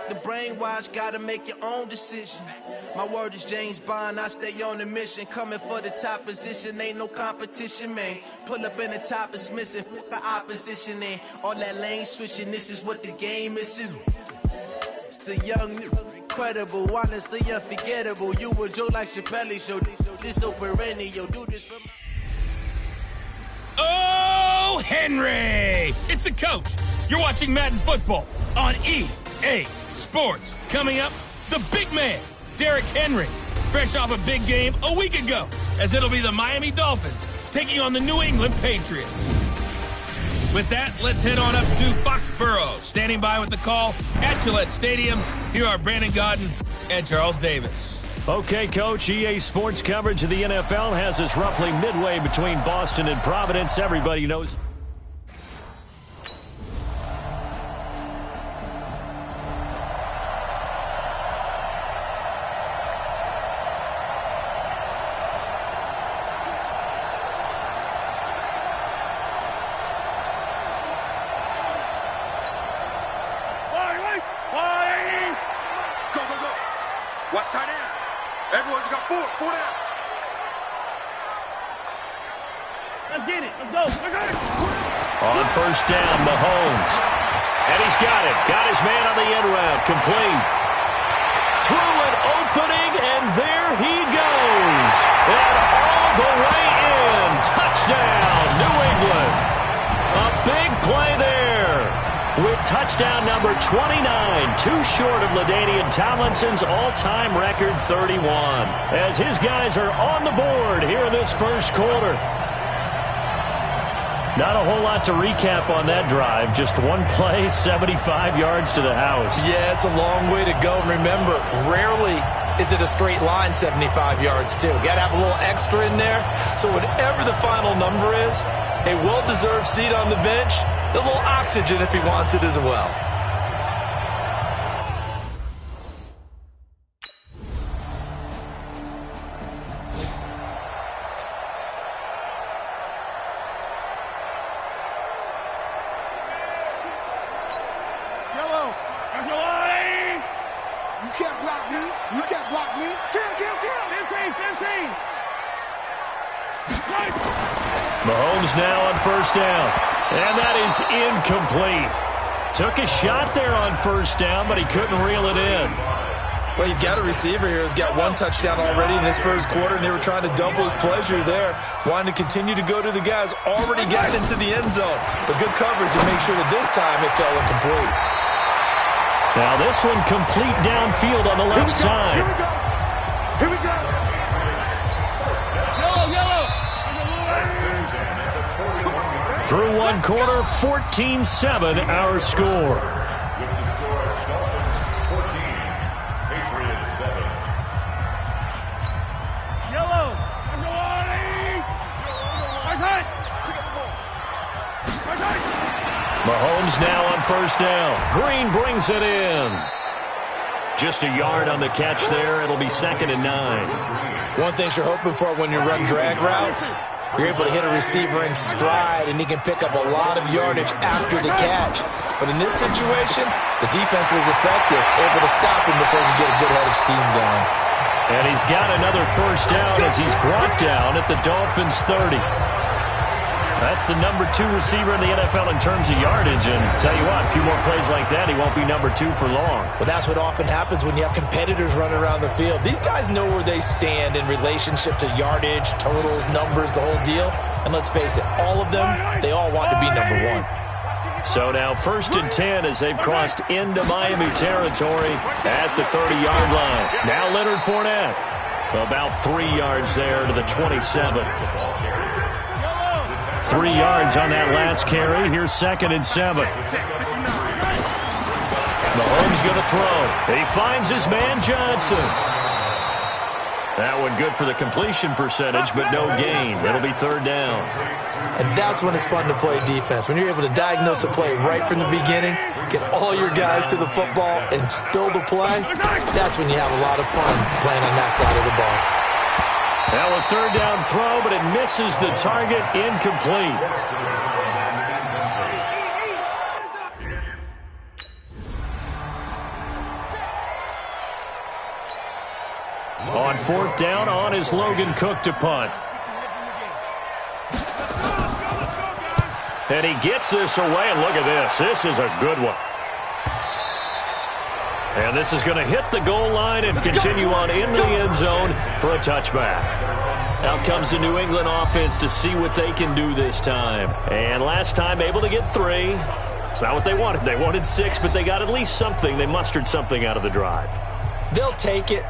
the brainwash, gotta make your own decision. My word is James Bond, I stay on the mission. Coming for the top position, ain't no competition, man. Pull up in the top is missing, the opposition in. All that lane switching, this is what the game is in. It's the young, incredible, honestly unforgettable. You a Joe like Chappelle show, this so perennial, do this for my... Oh, Henry! It's the coach. You're watching Madden Football on EA Sports. Coming up, the big man, Derrick Henry, fresh off a big game a week ago, as it'll be the Miami Dolphins taking on the New England Patriots. With that, let's head on up to Foxborough. Standing by with the call at Gillette Stadium, here are Brandon Gaudin and Charles Davis. Okay, Coach, EA Sports coverage of the NFL has us roughly midway between Boston and Providence. Everybody knows. Watch tight end. Everyone, you got four down. Let's get it. Let's go. On first down, Mahomes. And he's got it. Got his man on the end route. Complete. Through an opening, and there he goes. And all the way in. Touchdown, New England. A big play there. With touchdown number 29, too short of LaDainian Tomlinson's all-time record 31. As his guys are on the board here in this first quarter. Not a whole lot to recap on that drive. Just one play, 75 yards to the house. Yeah, it's a long way to go. And remember, rarely is it a straight line 75 yards, too. Got to have a little extra in there. So whatever the final number is, a well-deserved seat on the bench, a little oxygen if he wants it as well. You can't block me. You can't block me. Kill. 15. Mahomes now on first down. And that is incomplete. Took a shot there on first down, but he couldn't reel it in. Well, you've got a receiver here who's got one touchdown already in this first quarter, and they were trying to double his pleasure there, wanting to continue to go to the guys already got into the end zone. But good coverage to make sure that this time it fell incomplete. Now this one complete downfield on the left side. Here we go. Yellow. Through one quarter, 14-7 our score. Mahomes now on first down. Green brings it in. Just a yard on the catch there. It'll be 2nd and 9. One thing you're hoping for when you run drag routes, you're able to hit a receiver in stride, and he can pick up a lot of yardage after the catch. But in this situation, the defense was effective, able to stop him before he could get a good head of steam going. And he's got another first down as he's brought down at the Dolphins' 30. That's the number 2 receiver in the NFL in terms of yardage. And tell you what, a few more plays like that, he won't be number 2 for long. Well, that's what often happens when you have competitors running around the field. These guys know where they stand in relationship to yardage, totals, numbers, the whole deal. And let's face it, all of them, they all want to be number 1. So now 1st and 10 as they've crossed into Miami territory at the 30-yard line. Now Leonard Fournette. About 3 yards there to the 27. 3 yards on that last carry. Here's 2nd and 7. Mahomes going to throw. He finds his man Johnson. That one good for the completion percentage, but no gain. It'll be 3rd down. And that's when it's fun to play defense. When you're able to diagnose a play right from the beginning, get all your guys to the football, and still the play, that's when you have a lot of fun playing on that side of the ball. Now a 3rd down throw, but it misses the target, incomplete. On fourth down, on is Logan Cook to punt. And he gets this away, and look at this. This is a good one. And this is going to hit the goal line and continue on into the end zone for a touchback. Out comes the New England offense to see what they can do this time. And last time, able to get 3. It's not what they wanted. They wanted 6, but they got at least something. They mustered something out of the drive. They'll take it.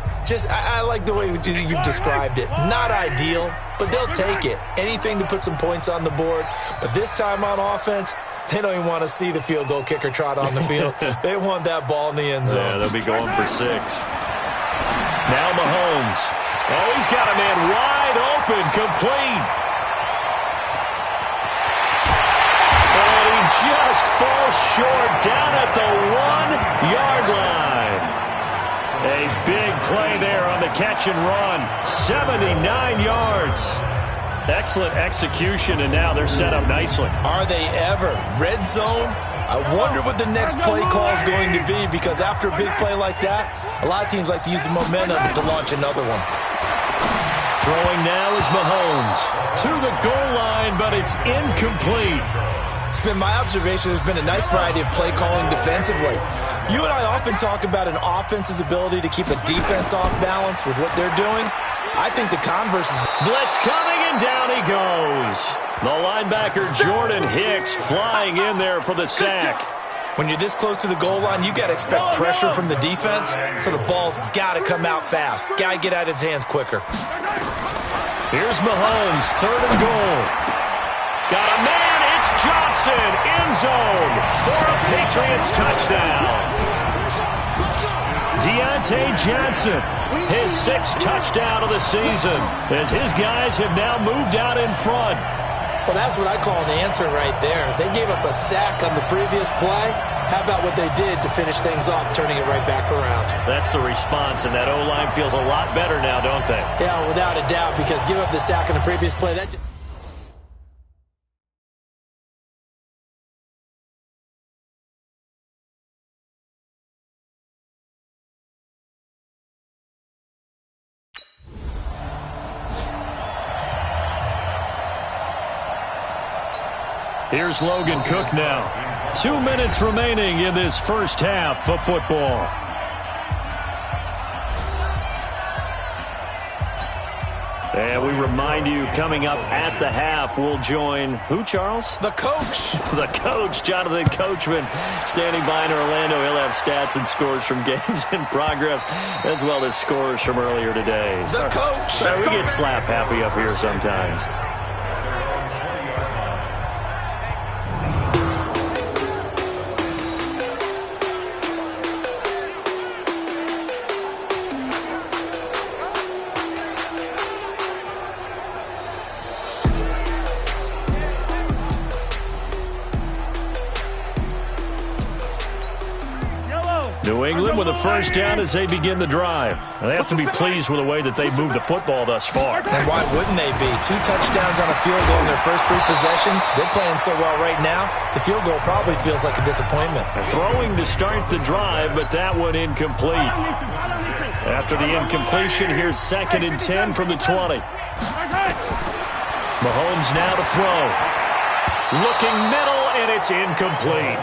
I like the way you've described it. Not ideal, but they'll take it. Anything to put some points on the board. But this time on offense, they don't even want to see the field goal kicker trot on the field. They want that ball in the end zone. Yeah, they'll be going for 6. Now Mahomes. Oh, he's got a man wide open, complete. And he just falls short down at the 1-yard line. A big play there on the catch and run. 79 yards. Excellent execution, and now they're set up nicely. Are they ever? Red zone? I wonder what the next play call is going to be, because after a big play like that, a lot of teams like to use the momentum to launch another one. Throwing now is Mahomes. To the goal line, but it's incomplete. It's been my observation there's been a nice variety of play calling defensively. You and I often talk about an offense's ability to keep a defense off balance with what they're doing. I think the converse is... Blitz coming, and down he goes. The linebacker Jordan Hicks flying in there for the sack. When you're this close to the goal line, you got to expect pressure from the defense, so the ball's got to come out fast. Got to get out of his hands quicker. Here's Mahomes, 3rd and goal. Got a man. It's Johnson, end zone for a Patriots touchdown. Deontay Johnson, his 6th touchdown of the season, as his guys have now moved out in front. Well, that's what I call an answer right there. They gave up a sack on the previous play. How about what they did to finish things off, turning it right back around? That's the response, and that O-line feels a lot better now, don't they? Yeah, without a doubt, because give up the sack on the previous play, that... Here's Logan Cook now. 2 minutes remaining in this first half of football. And we remind you, coming up at the half, we'll join who, Charles? The coach. The coach, Jonathan Coachman, standing by in Orlando. He'll have stats and scores from games in progress, as well as scores from earlier today. The coach. We get slap happy up here sometimes. New England with a first down as they begin the drive. Now, they have to be pleased with the way that they've moved the football thus far. And why wouldn't they be? 2 touchdowns on a field goal in their first 3 possessions. They're playing so well right now, the field goal probably feels like a disappointment. Throwing to start the drive, but that one incomplete. After the incompletion, here's 2nd and 10 from the 20. Mahomes now to throw. Looking middle, and it's incomplete.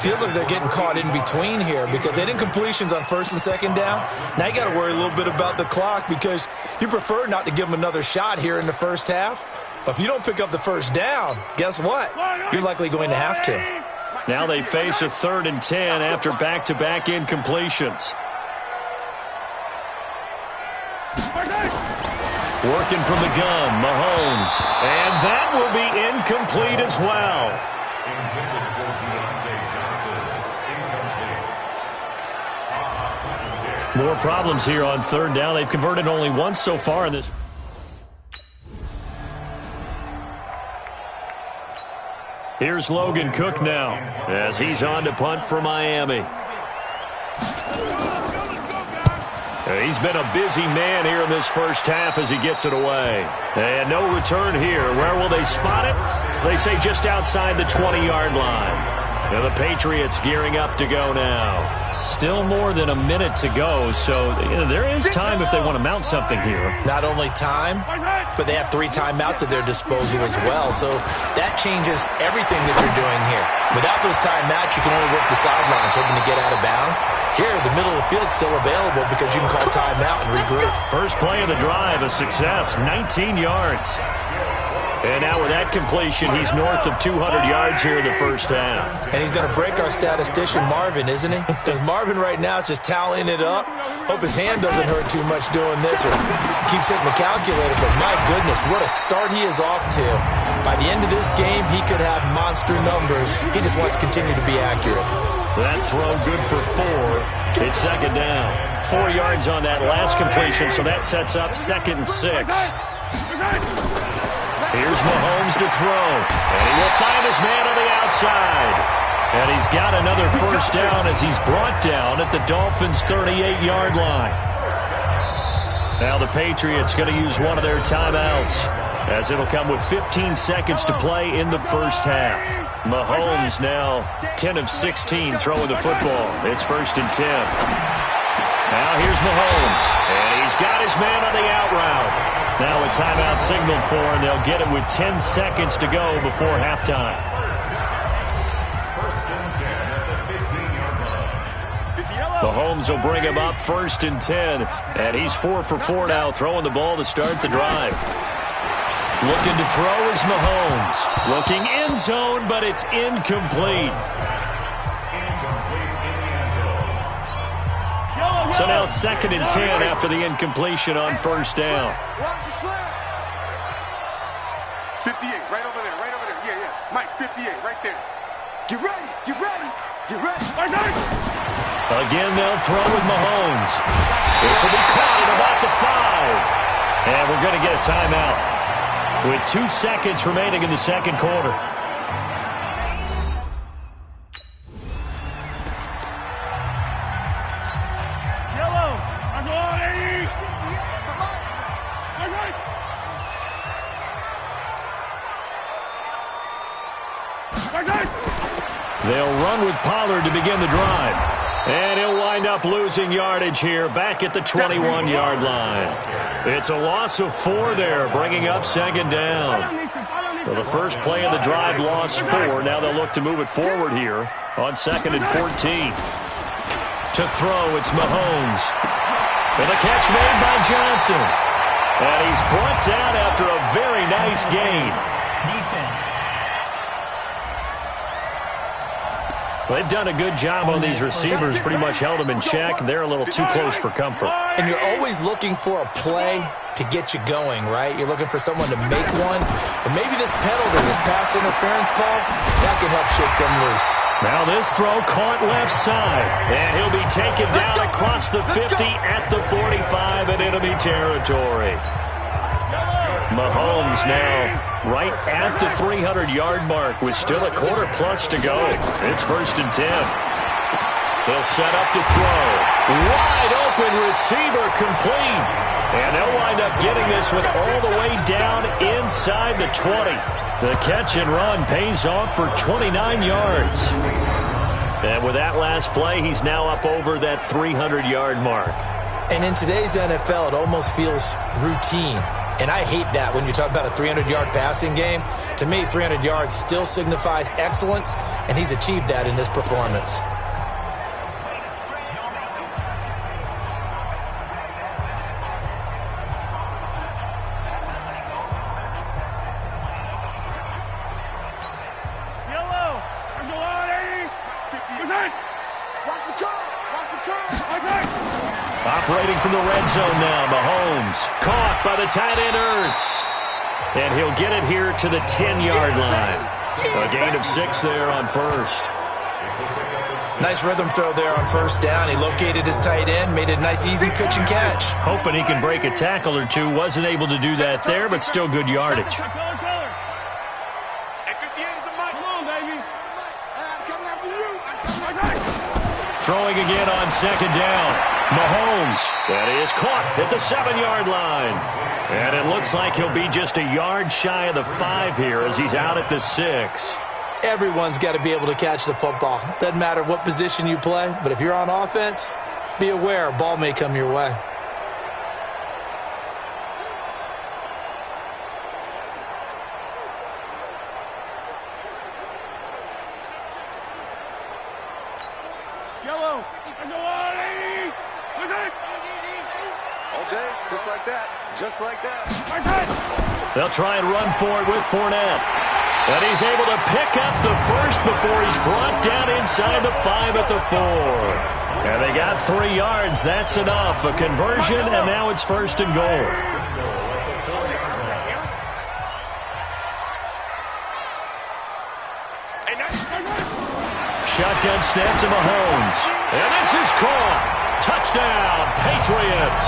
Feels like they're getting caught in between here because they didn't completions on 1st and 2nd down. Now you got to worry a little bit about the clock because you prefer not to give them another shot here in the first half. But if you don't pick up the first down, guess what? You're likely going to have to. Now they face a 3rd and 10 after back-to-back incompletions. Working from the gun, Mahomes. And that will be incomplete as well. More problems here on 3rd down. They've converted only once so far in this. Here's Logan Cook now as he's on to punt for Miami. He's been a busy man here in this first half as he gets it away. And no return here. Where will they spot it? They say just outside the 20-yard line. And the Patriots gearing up to go now. Still more than a minute to go, so there is time if they want to mount something here. Not only time, but they have 3 timeouts at their disposal as well, so that changes everything that you're doing here. Without those timeouts, you can only work the sidelines, hoping to get out of bounds. Here, the middle of the field is still available because you can call timeout and regroup. First play of the drive, a success, 19 yards. And now with that completion, he's north of 200 yards here in the first half. And he's going to break our statistician, Marvin, isn't he? Because Marvin right now is just tallying it up. Hope his hand doesn't hurt too much doing this or keeps hitting the calculator. But my goodness, what a start he is off to. By the end of this game, he could have monster numbers. He just wants to continue to be accurate. That throw good for 4. It's second down. 4 yards on that last completion, so that sets up 2nd and 6. Here's Mahomes to throw, and he will find his man on the outside. And he's got another first down as he's brought down at the Dolphins' 38-yard line. Now the Patriots going to use one of their timeouts, as it'll come with 15 seconds to play in the first half. Mahomes now 10 of 16 throwing the football. It's 1st and 10. Now here's Mahomes, and he's got his man on the out route. Now a timeout signaled for, and they'll get it with 10 seconds to go before halftime. Mahomes will bring him up 1st and 10, and he's 4 for 4 now, throwing the ball to start the drive. Looking to throw is Mahomes. Looking end zone, but it's incomplete. So now 2nd and 10 after the incompletion on first down. 58, right over there, right over there. Yeah, yeah. Mike, 58, right there. Get ready, get ready, get ready. Again, they'll throw with Mahomes. This will be caught at about the 5. And we're going to get a timeout with 2 seconds remaining in the second quarter. They'll run with Pollard to begin the drive. And he'll wind up losing yardage here back at the 21-yard line. It's a loss of 4 there, bringing up 2nd down. So the first play of the drive lost 4. Now they'll look to move it forward here on 2nd and 14. To throw, it's Mahomes. And the catch made by Johnson. And he's brought down after a very nice gain. Defense. They've done a good job on these receivers, pretty much held them in check. They're a little too close for comfort. And you're always looking for a play to get you going, right? You're looking for someone to make one. But maybe this penalty, this pass interference call, that can help shake them loose. Now this throw caught left side. And he'll be taken down across the 50 at the 45 in enemy territory. Mahomes now right at the 300-yard mark with still a quarter plus to go. It's 1st and 10. They'll set up to throw. Wide open receiver complete. And they'll wind up getting this one all the way down inside the 20. The catch and run pays off for 29 yards. And with that last play, he's now up over that 300-yard mark. And in today's NFL, it almost feels routine. And I hate that when you talk about a 300-yard passing game. To me, 300 yards still signifies excellence, and he's achieved that in this performance. Operating from the red zone now, Mahomes. Caught by the tight end, Ertz. And he'll get it here to the 10-yard line. A gain of 6 there on first. Nice rhythm throw there on first down. He located his tight end, made it a nice, easy pitch and catch. Hoping he can break a tackle or two. Wasn't able to do that there, but still good yardage. Throwing again on second down. Mahomes. That is caught at the 7-yard line. And it looks like he'll be just a yard shy of the 5 here as he's out at the 6. Everyone's got to be able to catch the football. Doesn't matter what position you play, but if you're on offense, be aware a ball may come your way. Yellow. Let's go on, 80. All day, just like that. Just like that. They'll try and run for it with Fournette. And he's able to pick up the first before he's brought down inside the 5 at the 4. And they got 3 yards. That's enough. A conversion, and now it's 1st and goal. Shotgun snap to Mahomes. And this is caught. Touchdown, Patriots.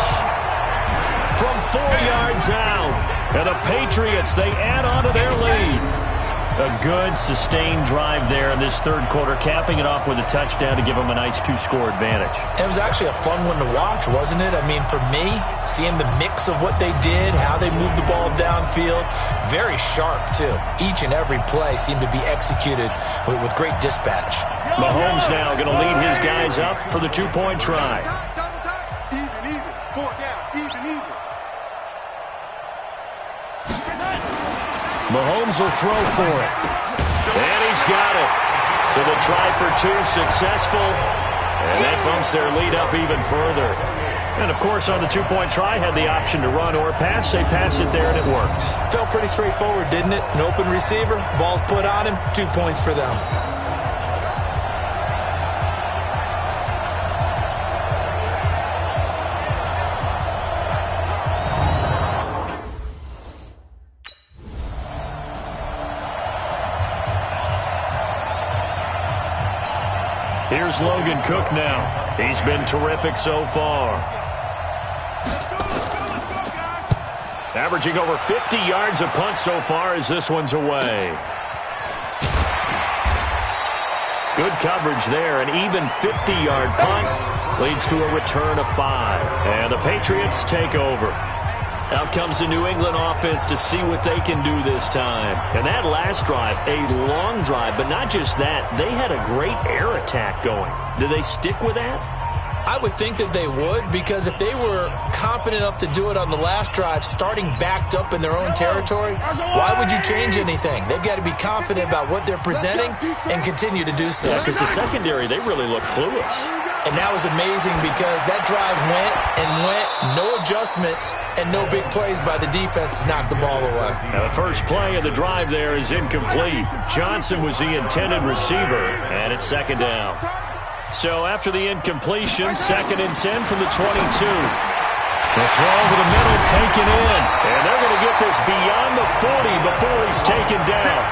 From 4 yards out. And the Patriots, they add on to their lead. A good, sustained drive there in this third quarter, capping it off with a touchdown to give them a nice 2-score advantage. It was actually a fun one to watch, wasn't it? I mean, for me, seeing the mix of what they did, how they moved the ball downfield, very sharp, too. Each and every play seemed to be executed with great dispatch. Mahomes now going to lead his guys up for the 2-point try. Even. 4 down. Even. Mahomes will throw for it. And he's got it. So the try for 2 successful. And that bumps their lead up even further. And, of course, on the 2-point try, had the option to run or pass. They pass it there, and it works. Felt pretty straightforward, didn't it? An open receiver, ball's put on him, 2 points for them. Here's Logan Cook now. He's been terrific so far. Averaging over 50 yards a punt so far as this one's away. Good coverage there. An even 50-yard punt leads to a return of 5. And the Patriots take over. Out comes the New England offense to see what they can do this time. And that last drive, a long drive, but not just that. They had a great air attack going. Do they stick with that? I would think that they would, because if they were confident enough to do it on the last drive, starting backed up in their own territory, why would you change anything? They've got to be confident about what they're presenting and continue to do so. Yeah, because the secondary, they really look clueless. And that was amazing because that drive went and went, no adjustments, and no big plays by the defense to knock the ball away. Now the first play of the drive there is incomplete. Johnson was the intended receiver, and it's 2nd down. So after the incompletion, 2nd and 10 from the 22. The throw over the middle, taken in. And they're going to get this beyond the 40 before he's taken down.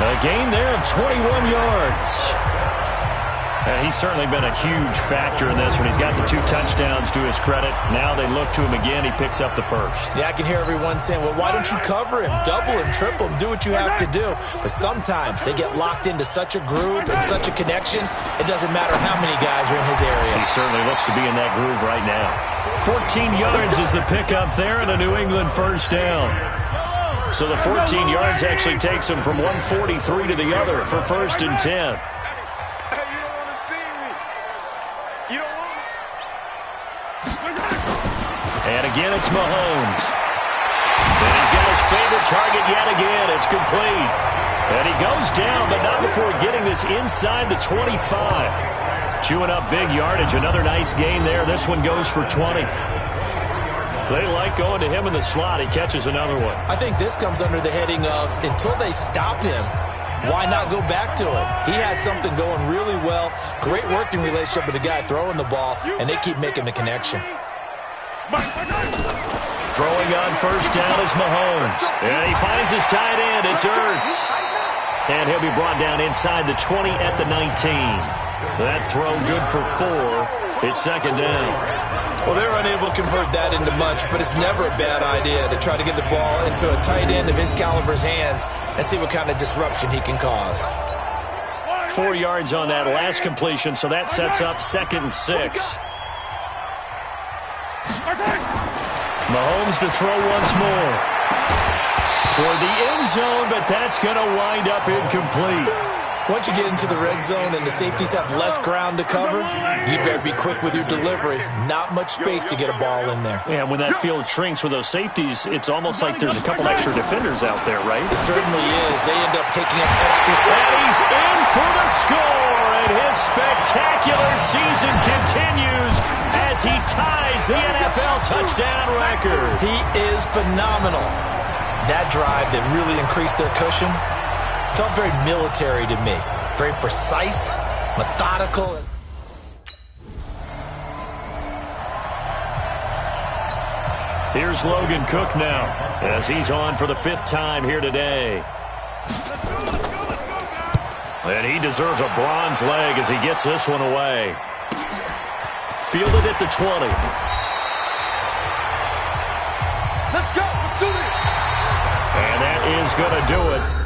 A gain there of 21 yards. He's certainly been a huge factor in this one. He's got the 2 touchdowns to his credit. Now they look to him again. He picks up the first. Yeah, I can hear everyone saying, well, why don't you cover him, double him, triple him, do what you have to do. But sometimes they get locked into such a groove and such a connection, it doesn't matter how many guys are in his area. He certainly looks to be in that groove right now. 14 yards is the pickup there and a New England 1st down. So the 14 yards actually takes him from 143 to the other for 1st and 10. And again, it's Mahomes. And he's got his favorite target yet again. It's complete. And he goes down, but not before getting this inside the 25. Chewing up big yardage. Another nice gain there. This one goes for 20. They like going to him in the slot. He catches another one. I think this comes under the heading of, until they stop him, why not go back to it? He has something going really well. Great working relationship with the guy throwing the ball, and they keep making the connection. Throwing on 1st down is Mahomes. And he finds his tight end. It's Ertz. And he'll be brought down inside the 20 at the 19. That throw good for 4. It's 2nd down. Well, they're unable to convert that into much, but it's never a bad idea to try to get the ball into a tight end of his caliber's hands and see what kind of disruption he can cause. 4 yards on that last completion, so that sets up 2nd and 6. Mahomes to throw once more. Toward the end zone, but that's going to wind up incomplete. Once you get into the red zone and the safeties have less ground to cover, you better be quick with your delivery. Not much space to get a ball in there. Yeah, when that field shrinks with those safeties, it's almost like there's a couple extra defenders out there, right? It certainly is. They end up taking up extra space. And he's in for the score, and his spectacular season continues as he ties the NFL touchdown record. He is phenomenal. That drive that really increased their cushion felt very military to me. Very precise, methodical. Here's Logan Cook now as he's on for the 5th time here today. And he deserves a bronze leg as he gets this one away. Fielded at the 20. Let's go. Let's do this. And that is going to do it.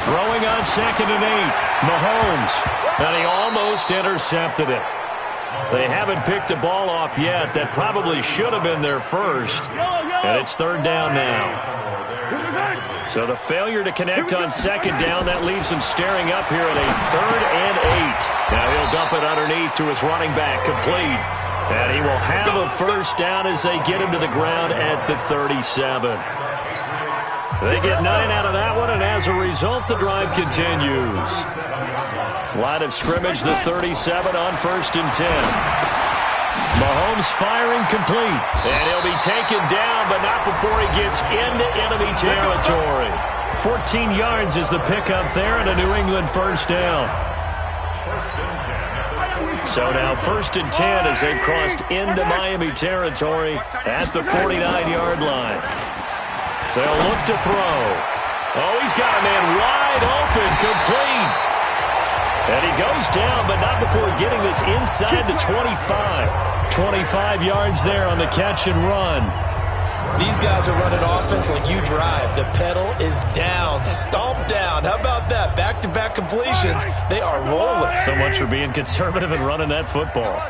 Throwing on 2nd and 8. Mahomes. And he almost intercepted it. They haven't picked a ball off yet. That probably should have been their first. And it's 3rd down now. So the failure to connect on 2nd down, that leaves him staring up here at a 3rd and 8. Now he'll dump it underneath to his running back, complete. And he will have a 1st down as they get him to the ground at the 37. They get 9 out of that one, and as a result, the drive continues. Line of scrimmage, the 37 on 1st and 10. Mahomes firing complete. And he'll be taken down, but not before he gets into enemy territory. 14 yards is the pickup there, and a New England 1st down. So now 1st and 10 as they've crossed into Miami territory at the 49-yard line. They'll look to throw. Oh, he's got a man wide open, complete. And he goes down, but not before getting this inside the 25. 25 yards there on the catch and run. These guys are running offense like you drive. The pedal is down, stomped down. How about that? Back-to-back completions. They are rolling. So much for being conservative and running that football.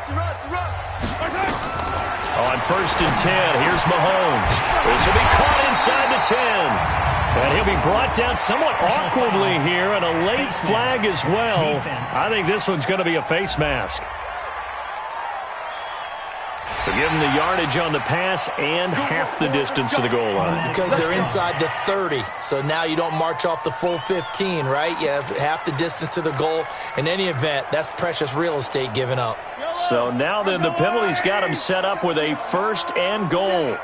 On 1st and 10, here's Mahomes. This will be caught inside the 10. And he'll be brought down somewhat awkwardly here, and a late flag as well. I think this one's going to be a face mask. So give them the yardage on the pass and half the distance to the goal line. Because they're inside the 30, so now you don't march off the full 15, right? You have half the distance to the goal. In any event, that's precious real estate given up. So now then the penalty's got him set up with a 1st and goal.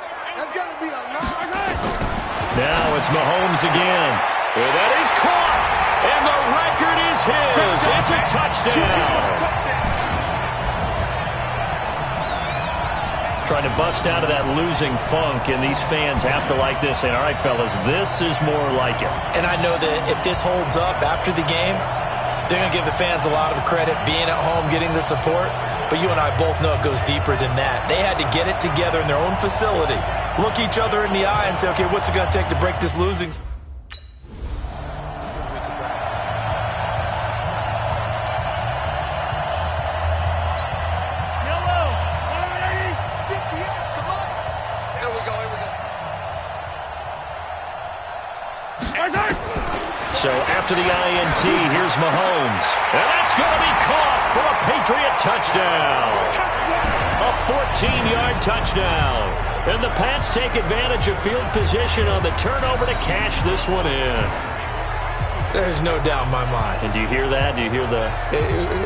Now it's Mahomes again. And that is caught. And the record is his. It's a touchdown. Trying to bust out of that losing funk, and these fans have to like this. And all right, fellas, this is more like it. And I know that if this holds up after the game, they're going to give the fans a lot of credit being at home, getting the support. But you and I both know it goes deeper than that. They had to get it together in their own facility, look each other in the eye and say, okay, what's it going to take to break this losing? So after the INT, here's Mahomes. And that's going to be caught for a Patriot touchdown. A 14-yard touchdown. And the Pats take advantage of field position on the turnover to cash this one in. There's no doubt in my mind. And do you hear that? Do you hear the...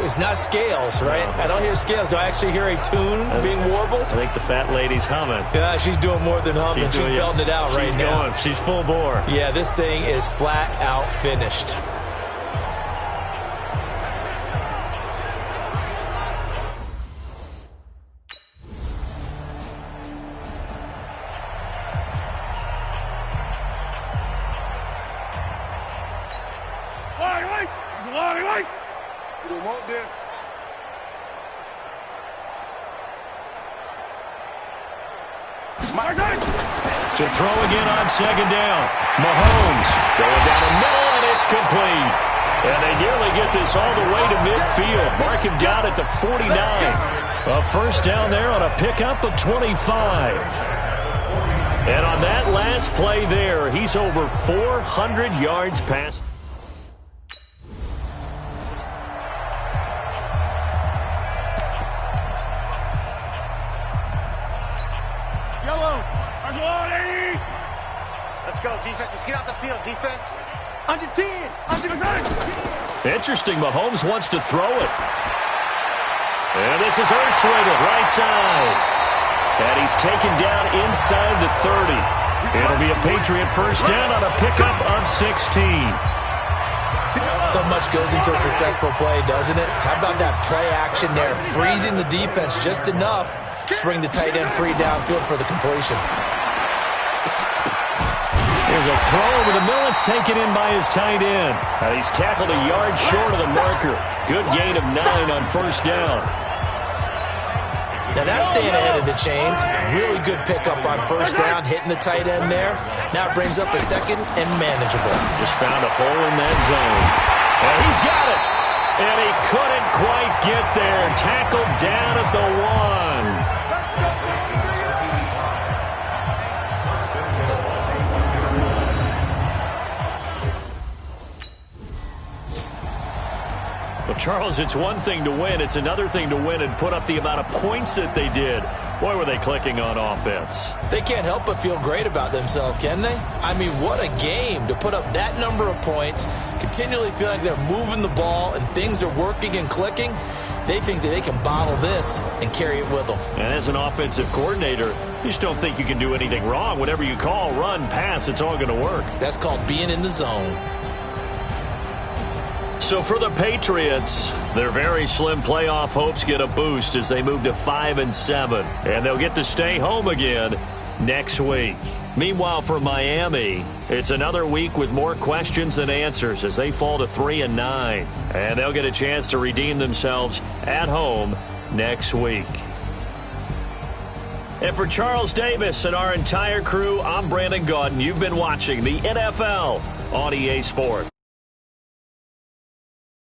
It's not scales, right? No. I don't hear scales. Do I actually hear a tune being warbled? I think the fat lady's humming. Yeah, she's doing more than humming. She's belting it out right now. She's full bore. Yeah, this thing is flat out finished. We don't want this. To throw again on second down. Mahomes going down the middle, and it's complete. And they nearly get this all the way to midfield. Mark him down at the 49. A first down there on a pickup of 25. And on that last play there, he's over 400 yards past. Let's go, defense. Let's get out the field, defense. Under 10. Under 10. Interesting. Mahomes wants to throw it. And this is Ertz with it, right side. And he's taken down inside the 30. It'll be a Patriot first down on a pickup of 16. So much goes into a successful play, doesn't it? How about that play action there, freezing the defense just enough to bring the tight end free downfield for the completion. Here's a throw over the middle. It's taken in by his tight end. He's tackled a yard short of the marker. Good gain of 9 on first down. Now that's staying ahead of the chains. Really good pickup on first down, hitting the tight end there. Now it brings up a second and manageable. Just found a hole in that zone. And he's got it. And he couldn't quite get there. Tackled down at the 1. Well, Charles, it's one thing to win. It's another thing to win and put up the amount of points that they did. Boy, were they clicking on offense. They can't help but feel great about themselves, can they? I mean, what a game to put up that number of points, continually feel like they're moving the ball and things are working and clicking. They think that they can bottle this and carry it with them. And as an offensive coordinator, you just don't think you can do anything wrong. Whatever you call, run, pass, it's all going to work. That's called being in the zone. So for the Patriots, their very slim playoff hopes get a boost as they move to 5-7. And they'll get to stay home again next week. Meanwhile, for Miami, it's another week with more questions than answers as they fall to 3-9. And they'll get a chance to redeem themselves at home next week. And for Charles Davis and our entire crew, I'm Brandon Gaudin. You've been watching the NFL on EA Sports.